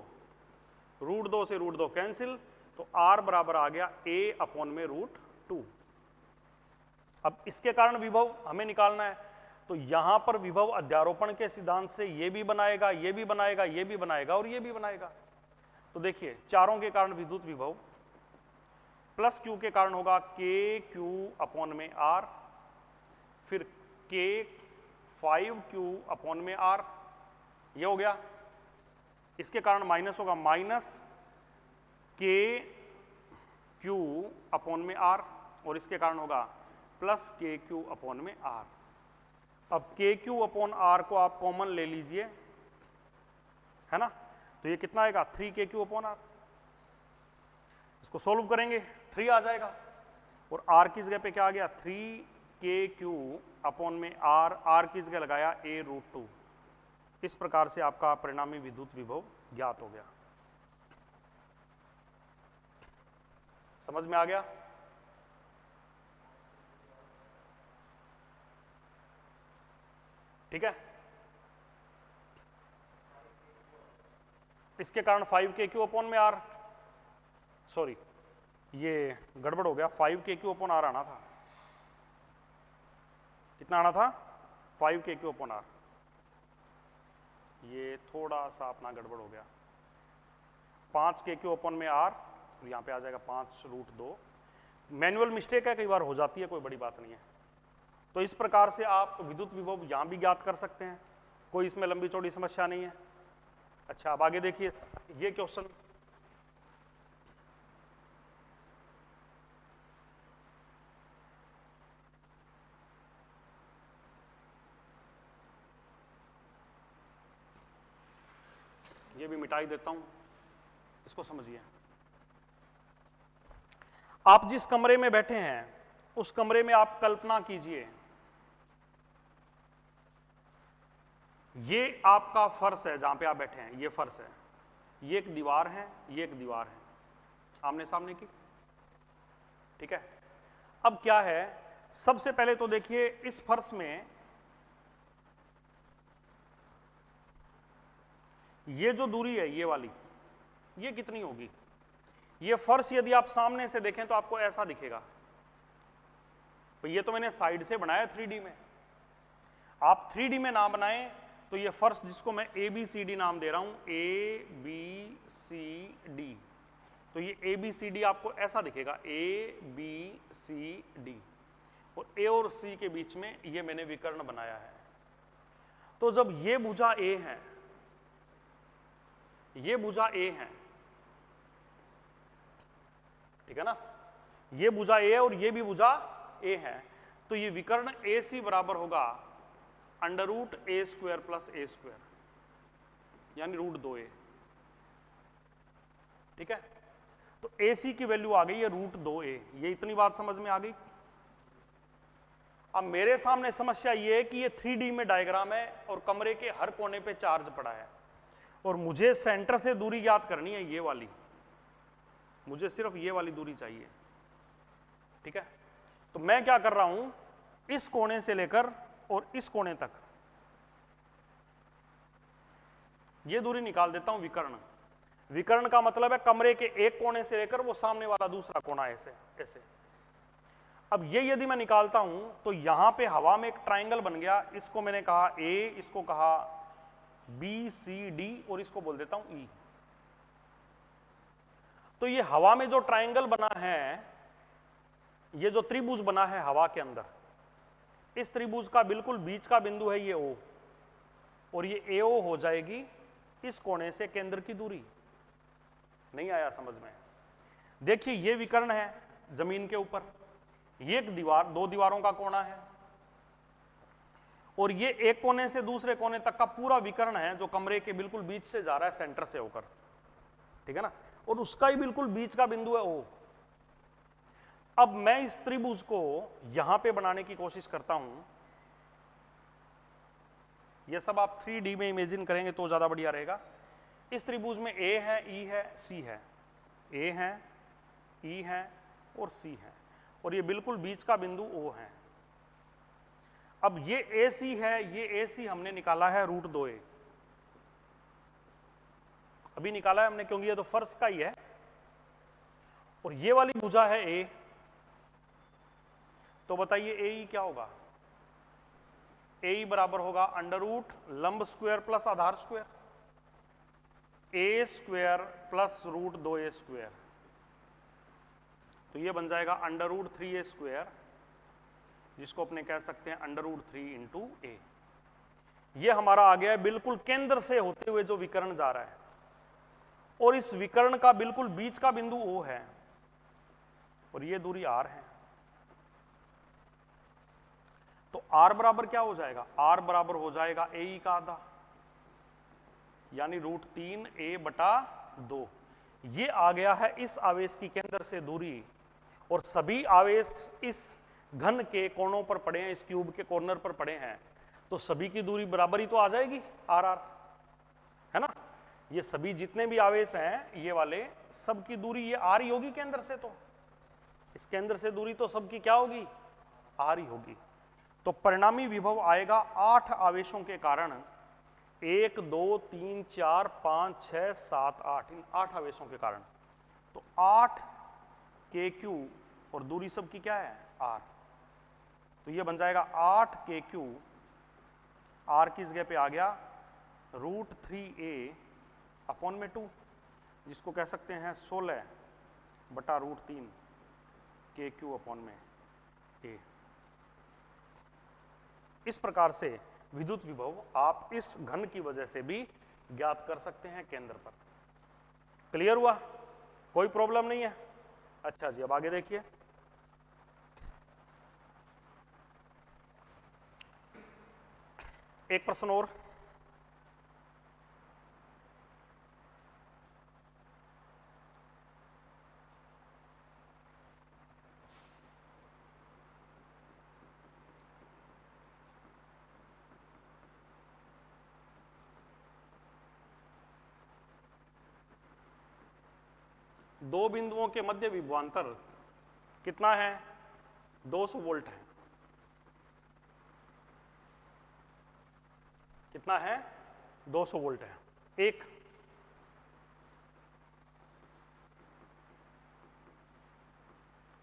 रूट 2 से रूट 2 कैंसिल, तो r बराबर आ गया a अपॉन में रूट 2। अब इसके कारण विभव हमें निकालना है, तो यहां पर विभव अध्यारोपण के सिद्धांत से ये भी बनाएगा, ये भी बनाएगा, ये भी बनाएगा और ये भी बनाएगा। तो देखिए चारों के कारण विद्युत विभव प्लस q के कारण होगा k q अपॉन में r, फिर k 5q अपॉन में r, ये हो गया। इसके कारण माइनस होगा माइनस k q अपॉन में r, और इसके कारण होगा प्लस के क्यू अपॉन में r। अब के क्यू अपॉन r को आप कॉमन ले लीजिए, है ना, तो ये कितना आएगा 3kq अपॉन r। इसको सोल्व करेंगे 3 आ जाएगा, और r की जगह पे क्या आ गया 3kq अपॉन में r की जगह लगाया a रूट 2। इस प्रकार से आपका परिणामी विद्युत विभव ज्ञात हो गया। समझ में आ गया। ठीक है, इसके कारण 5kq अपॉन में r, सॉरी ये गड़बड़ हो गया, 5kq अपॉन r आना था, कितना आना था 5kq अपॉन r, ये थोड़ा सा अपना गड़बड़ हो गया, 5kq अपॉन में r, और यहाँ पे आ जाएगा 5 रूट 2। मैनुअल मिस्टेक है, कई बार हो जाती है, कोई बड़ी बात नहीं है। तो इस प्रकार से आप विद्युत विभव यहाँ भी ज्ञात कर सकते हैं, कोई इसमें लंबी चौड़ी समस्या नहीं है। अच्छा अब आगे देखिए ये क्वेश्चन, ये भी मिटा ही देता हूं, इसको समझिए। आप जिस कमरे में बैठे हैं उस कमरे में आप कल्पना कीजिए ये आपका फर्श है जहां पे आप बैठे हैं, ये फर्श है, ये एक दीवार है, ये एक दीवार है आमने सामने की, ठीक है। अब क्या है, सबसे पहले तो देखिए इस फर्श में ये जो दूरी है ये वाली, ये कितनी होगी? ये फर्श यदि आप सामने से देखें तो आपको ऐसा दिखेगा। तो ये तो मैंने साइड से बनाया 3D में, आप 3D में ना बनाएं तो ये फर्श जिसको मैं ABCD नाम दे रहा हूं, ABCD, तो ये ABCD आपको ऐसा दिखेगा, ABCD, और A और C के बीच में ये मैंने विकर्ण बनाया है। तो जब ये भुजा A है, ये भुजा A है, ठीक है ना, ये भुजा A है और ये भी भुजा A है, तो ये विकर्ण AC बराबर होगा √A² + A², यानी √2A, ठीक है। तो AC की वैल्यू आ गई है √2A, ये इतनी बात समझ में आ गई। अब मेरे सामने समस्या ये है कि ये 3D में डायग्राम है और कमरे के हर कोने पे चार्ज पड़ा है, और मुझे सेंटर से दूरी याद करनी है, ये वाली, मुझे सिर्फ ये वाली दूरी चाहिए, ठीक है। तो मैं क्या कर रहा हूं, इस कोने से लेकर और इस कोने तक ये दूरी निकाल देता हूं विकर्ण। विकर्ण का मतलब है कमरे के एक कोने से लेकर वो सामने वाला दूसरा कोना, ऐसे ऐसे। अब ये यदि मैं निकालता हूं तो यहां पे हवा में एक ट्राइंगल बन गया, इसको मैंने कहा A, इसको कहा BCD और इसको बोल देता हूं E। तो ये हवा में जो ट्राइंगल बना है, ये जो त्रिभुज बना है हवा के अंदर, इस त्रिभुज का बिल्कुल बीच का बिंदु है ये O, और ये AO हो जाएगी इस कोने से केंद्र की दूरी। नहीं आया समझ में? देखिए ये विकर्ण है जमीन के ऊपर, ये एक दीवार, दो दीवारों का कोना है, और ये एक कोने से दूसरे कोने तक का पूरा विकर्ण है जो कमरे के बिल्कुल बीच से जा रहा है, सेंटर से होकर, ठीक है ना, और उसका ही बिल्कुल बीच का बिंदु है O। अब मैं इस त्रिभुज को यहां पे बनाने की कोशिश करता हूं। ये सब आप 3D में इमेजिन करेंगे तो ज्यादा बढ़िया रहेगा। इस त्रिभुज में A है, E है, C है, A है, E है और C है, और ये बिल्कुल बीच का बिंदु O है। अब ये AC है, ये AC हमने निकाला है √2A, अभी निकाला है हमने क्योंकि ये तो फर्श का ही है, और ये वाली भुजा है A, तो बताइए AE क्या होगा? AE बराबर होगा √ लंब स्क्वायर प्लस आधार स्क्वायर, A² + √2A², तो ये बन जाएगा √3A², जिसको अपने कह सकते हैं √3 × A। ये हमारा आ गया है बिल्कुल केंद्र से होते हुए जो विकर्ण जा रहा है, और इस विकर्ण का बिल्कुल बीच का बिंदु O है, और ये दूरी R है। तो R बराबर क्या हो जाएगा? R बराबर हो जाएगा AE का आधा, यानी √3A/2। ये आ गया है इस आवेश की केंद्र से दूरी, और सभी आवेश इस घन के कोणों पर पड़े हैं, इस क्यूब के कॉर्नर पर पड़े हैं, तो सभी की दूरी बराबर ही तो आ जाएगी RR, है ना। ये सभी जितने भी आवेश हैं ये वाले, सब की दूरी ये R ही होगी केंद्र से, तो इस केंद्र से दूरी तो सबकी क्या होगी? R ही होगी। तो परिणामी विभव आएगा 8 आवेशों के कारण, 1 2 3 4 5 6 7 8, इन 8 आवेशों के कारण, तो 8 kq, और दूरी सबकी क्या है? R। तो ये बन जाएगा 8 kq, R किस जगह पे आ गया? √3A/2, जिसको कह सकते हैं 16/√3 kq/A। इस प्रकार से विद्युत विभव आप इस घन की वजह से भी ज्ञात कर सकते हैं केंद्र पर। क्लियर हुआ? कोई प्रॉब्लम नहीं है? अच्छा जी, अब आगे देखिए। एक प्रश्न और। दो बिंदुओं के मध्य विभवांतर कितना है? 200 वोल्ट है। कितना है? 200 वोल्ट है। एक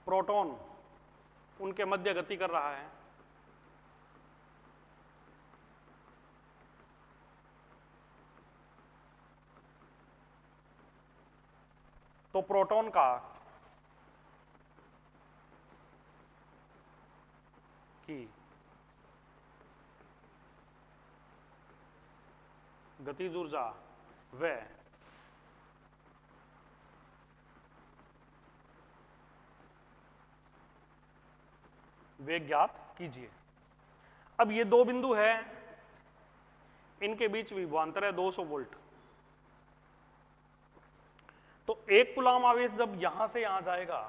प्रोटॉन उनके मध्य गति कर रहा है, तो प्रोटॉन का की गतिज ऊर्जा व वेग ज्ञात कीजिए। अब ये दो बिंदु है, इनके बीच विभवांतर है 200 वोल्ट। तो एक कूलाम आवेश जब यहां से यहां जाएगा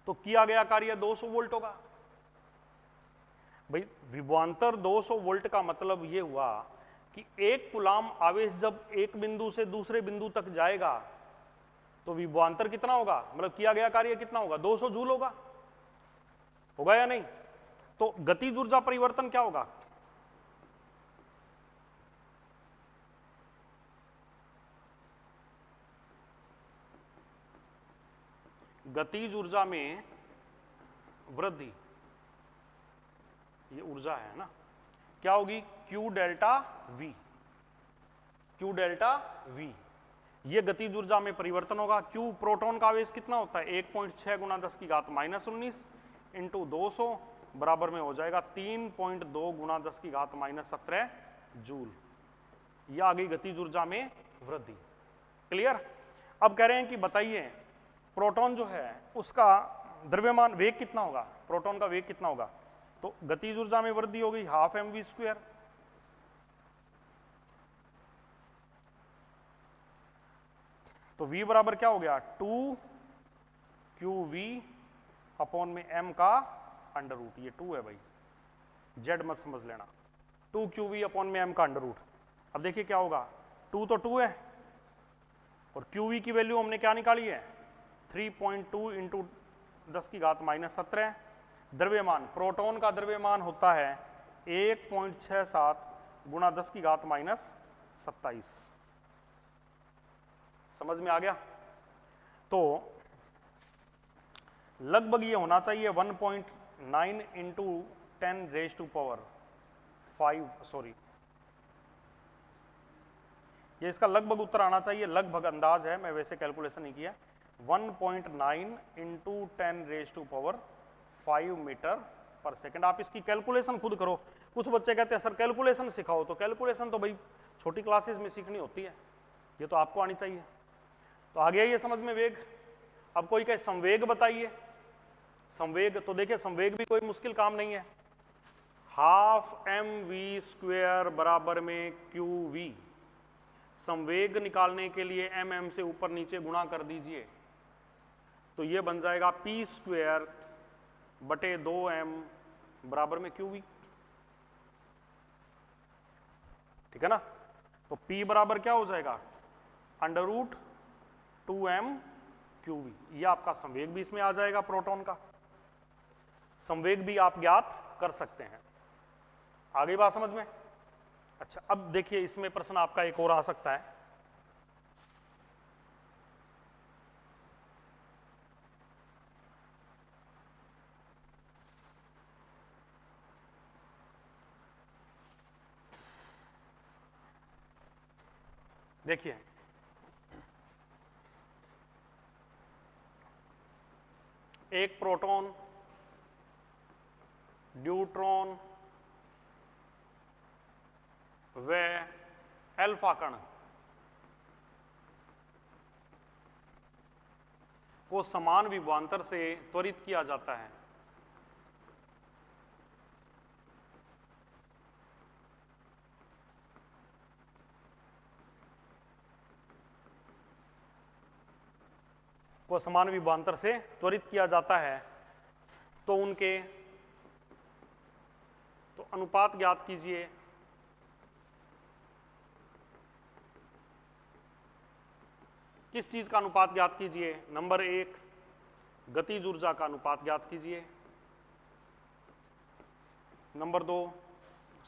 तो किया गया कार्य 200 वोल्ट होगा। भाई विभवांतर 200 वोल्ट का मतलब यह हुआ कि एक कूलाम आवेश जब एक बिंदु से दूसरे बिंदु तक जाएगा तो विभवांतर कितना होगा, मतलब किया गया कार्य कितना होगा? 200 जूल होगा। होगा या नहीं? तो गतिज ऊर्जा परिवर्तन क्या होगा? गतिज ऊर्जा में वृद्धि, ये ऊर्जा है ना, क्या होगी? Q delta V। Q delta V, ये गतिज ऊर्जा में परिवर्तन होगा। Q प्रोटॉन का आवेश कितना होता है? 1.6 गुना 10 की घात -19 इंटू 200 बराबर में हो जाएगा 3.2 गुना 10 की घात -17 जूल। यह आ गई गतिज ऊर्जा में वृद्धि। क्लियर? अब कह रहे हैं कि बताइए प्रोटॉन जो है उसका द्रव्यमान वेग कितना होगा? प्रोटॉन का वेग कितना होगा? तो गतिज ऊर्जा में वृद्धि हो गई 12 mv²। तो v बराबर क्या हो गया? 2qv अपॉन में m का अंडर रूट। ये 2 है भाई, z मत समझ लेना। 2qv अपॉन में m का अंडर रूट। अब देखिए क्या होगा, 2 तो 2 है और qv की वैल्यू हमने क्या निकाली है? 3.2 इंटू 10 की घात -17। द्रव्यमान, प्रोटॉन का द्रव्यमान होता है 1.67 गुणा 10 की घात -27। समझ में आ गया? तो लगभग ये होना चाहिए 1.9 into 10 raise to power 5, sorry, ये इसका लगभग उत्तर आना चाहिए। लगभग अंदाज है, मैं वैसे कैलकुलेशन नहीं किया। 1.9 into 10 raise to power 5 metre पर सेकेंड। आप इसकी कैलकुलेशन खुद करो। कुछ बच्चे कहते हैं सर कैलकुलेशन सिखाओ, तो कैलकुलेशन तो भाई छोटी क्लासेस में सीखनी होती है, ये तो आपको आनी चाहिए। तो आ गया ये समझ में वेग। अब कोई कहे संवेग बताइए। संवेग, तो देखिए संवेग भी कोई मुश्किल काम नहीं है। 12 mv² बराबर में qv। संवेग निकालने के लिए mm से ऊपर नीचे गुणा कर दीजिए, तो ये बन जाएगा p² बटे 2m बराबर में qv। ठीक है ना? तो p बराबर क्या हो जाएगा? Under root 2m qv। ये आपका संवेग भी इसमें आ जाएगा। प्रोटॉन का संवेग भी आप ज्ञात कर सकते हैं। आ गई बात समझ में? अच्छा, अब देखिए इसमें प्रश्न आपका एक और आ सकता है। देखिए एक प्रोटॉन, न्यूट्रॉन व अल्फा कण को समान विभवांतर से त्वरित किया जाता है। को समान विभवांतर से त्वरित किया जाता है, तो उनके तो अनुपात ज्ञात कीजिए। किस चीज का अनुपात ज्ञात कीजिए? नंबर 1 गतिज ऊर्जा का अनुपात ज्ञात कीजिए। नंबर 2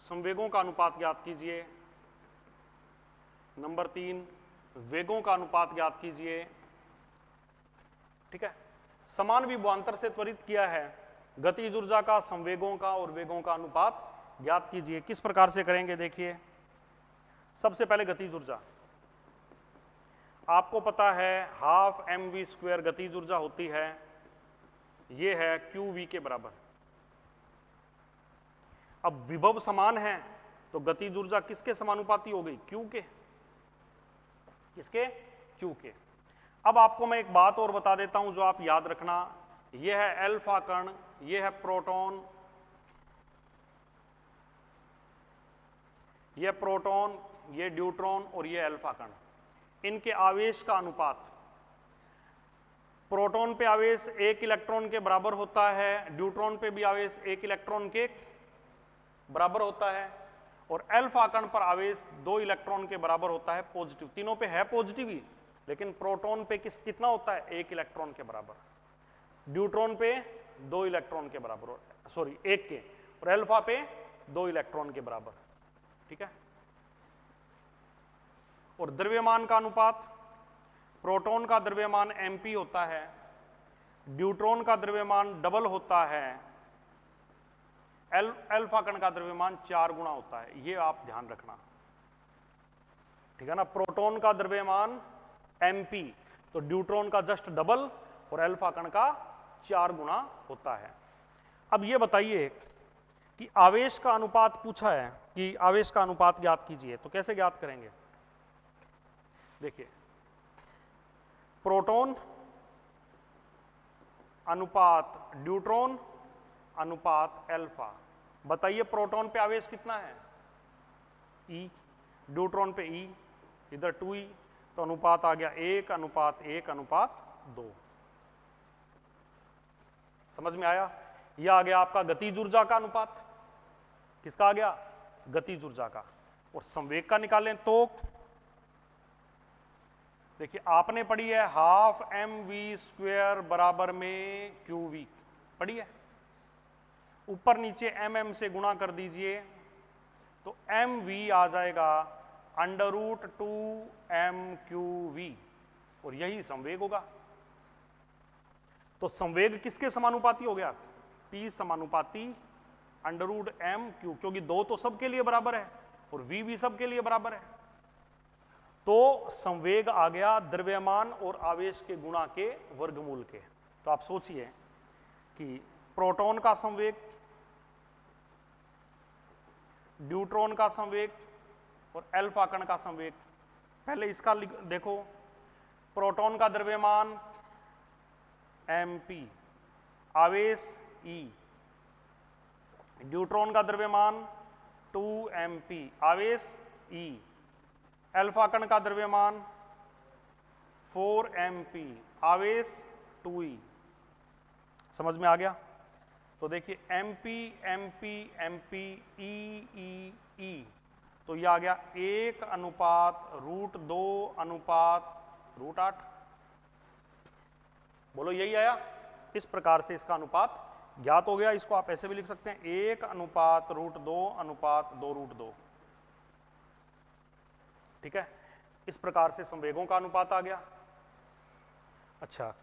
संवेगों का अनुपात ज्ञात कीजिए। नंबर 3 वेगों का अनुपात ज्ञात कीजिए। ठीक है, समान विभवांतर से त्वरित किया है, गतिज ऊर्जा का, संवेगों का और वेगों का अनुपात ज्ञात कीजिए। किस प्रकार से करेंगे देखिए। सबसे पहले गतिज ऊर्जा, आपको पता है हाफ mv² गतिज ऊर्जा होती है, ये है qv के बराबर। अब विभव समान है तो गतिज ऊर्जा किसके समानुपाती हो गई? q के। किसके? q के। अब आपको मैं एक बात और बता देता हूं जो आप याद रखना, यह है अल्फा कण, यह है प्रोटॉन, यह प्रोटॉन, यह ड्यूट्रॉन और यह अल्फा कण। इनके आवेश का अनुपात, प्रोटॉन पे आवेश 1 इलेक्ट्रॉन के बराबर होता है, ड्यूट्रॉन पे भी आवेश 1 इलेक्ट्रॉन के बराबर होता है, और अल्फा कण पर आवेश 2 इलेक्ट्रॉन के बराबर होता है पॉजिटिव। तीनों पे है पॉजिटिव ही, लेकिन प्रोटॉन पे कितना होता है? 1 इलेक्ट्रॉन के बराबर, ड्यूट्रॉन पे 2 इलेक्ट्रॉन के बराबर, सॉरी 1 के, और अल्फा पे 2 इलेक्ट्रॉन के बराबर। ठीक है, और द्रव्यमान का अनुपात, प्रोटॉन का द्रव्यमान mp होता है, ड्यूट्रॉन का द्रव्यमान डबल होता है, अल्फा कण का द्रव्यमान 4 गुना होता है। ये आप ध्यान रखना, ठीक है ना। प्रोटॉन का द्रव्यमान mp, तो ड्यूट्रॉन का जस्ट डबल और अल्फा कण का 4 गुना होता है। अब ये बताइए कि आवेश का अनुपात पूछा है कि आवेश का अनुपात ज्ञात कीजिए, तो कैसे ज्ञात करेंगे? देखिए, प्रोटॉन अनुपात ड्यूट्रॉन अनुपात अल्फा। बताइए प्रोटॉन पे आवेश कितना है? E, ड्यूट्रॉन पे E, इधर 2E, तो अनुपात आ गया 1 अनुपात 1 अनुपात 2। समझ में आया? यह आ गया आपका गतिज ऊर्जा का अनुपात। किसका आ गया? गतिज ऊर्जा का। और संवेग का निकालें तो देखिए, आपने पढ़ी है हाफ mv² बराबर में qv, पढ़ी है? ऊपर नीचे mm से गुणा कर दीजिए तो mv आ जाएगा √2mqv, और यही संवेग होगा। तो संवेग किसके समानुपाती हो गया? p समानुपाती √m/q, क्योंकि 2 तो सबके लिए बराबर है और v भी सबके लिए बराबर है। तो संवेग आ गया द्रव्यमान और आवेश के गुणा के वर्गमूल के। तो आप सोचिए कि प्रोटॉन का संवेग, ड्यूट्रॉन का संवेग और अल्फा कण का संवेग। पहले इसका देखो, प्रोटॉन का द्रव्यमान mp, आवेश E, ड्यूट्रॉन का द्रव्यमान 2mp, आवेश E, अल्फा कण का द्रव्यमान 4mp, आवेश 2e। समझ में आ गया? तो देखिए mp mp mp e e e, तो यह आ गया 1 अनुपात √2 अनुपात √8। बोलो यही आया? इस प्रकार से इसका अनुपात ज्ञात हो गया। इसको आप ऐसे भी लिख सकते हैं 1 अनुपात √2 अनुपात 2√2। ठीक है, इस प्रकार से संवेगों का अनुपात आ गया। अच्छा,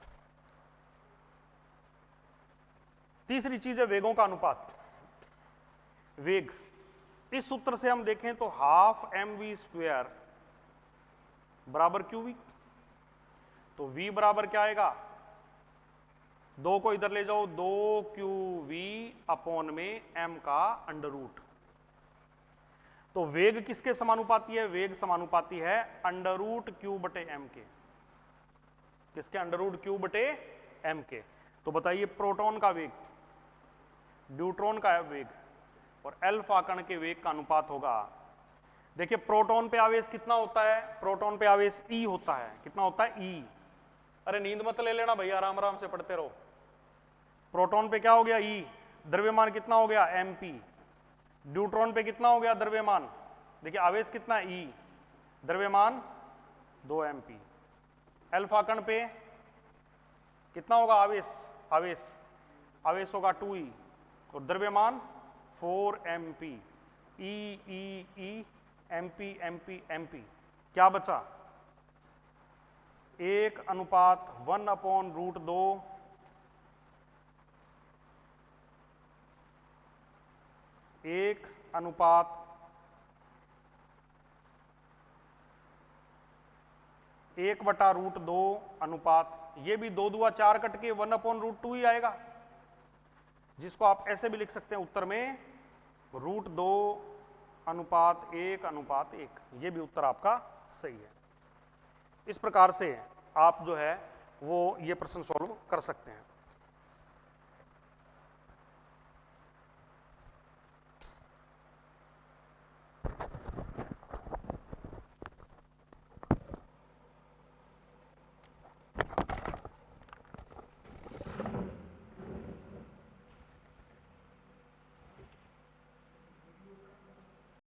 तीसरी चीज है वेगों का अनुपात। वेग, इस सूत्र से हम देखें तो हाफ mv² बराबर qv, तो v बराबर क्या आएगा? 2 को इधर ले जाओ, 2qv अपॉन में m का अंडर रूट। तो वेग किसके समानुपाती है? वेग समानुपाती है √q/m के। किसके? √q/m के। तो बताइए प्रोटॉन का वेग, ड्यूट्रॉन का वेग और अल्फा कण के वेग का अनुपात होगा। देखिए प्रोटॉन पे आवेश कितना होता है? प्रोटॉन पे आवेश E होता है। कितना होता है? E। अरे नींद मत ले लेना भैया, आराम आराम से पढ़ते रहो। प्रोटॉन पे क्या हो गया? E। द्रव्यमान कितना हो गया? mp। ड्यूट्रॉन पे कितना हो गया द्रव्यमान? देखिए आवेश कितना? E, द्रव्यमान 2mp। अल्फा कण पे कितना होगा आवेश, आवेश होगा 2e और द्रव्यमान 4 mp, e mp mp mp, क्या बचा 1:1/2, 1/1/2 अनुपात, ये भी 2 दूआ 4 कट के 1/2 ही आएगा, जिसको आप ऐसे भी लिख सकते हैं उत्तर में √2:1:1, ये भी उत्तर आपका सही है। इस प्रकार से आप जो है वो ये प्रश्न सॉल्व कर सकते हैं।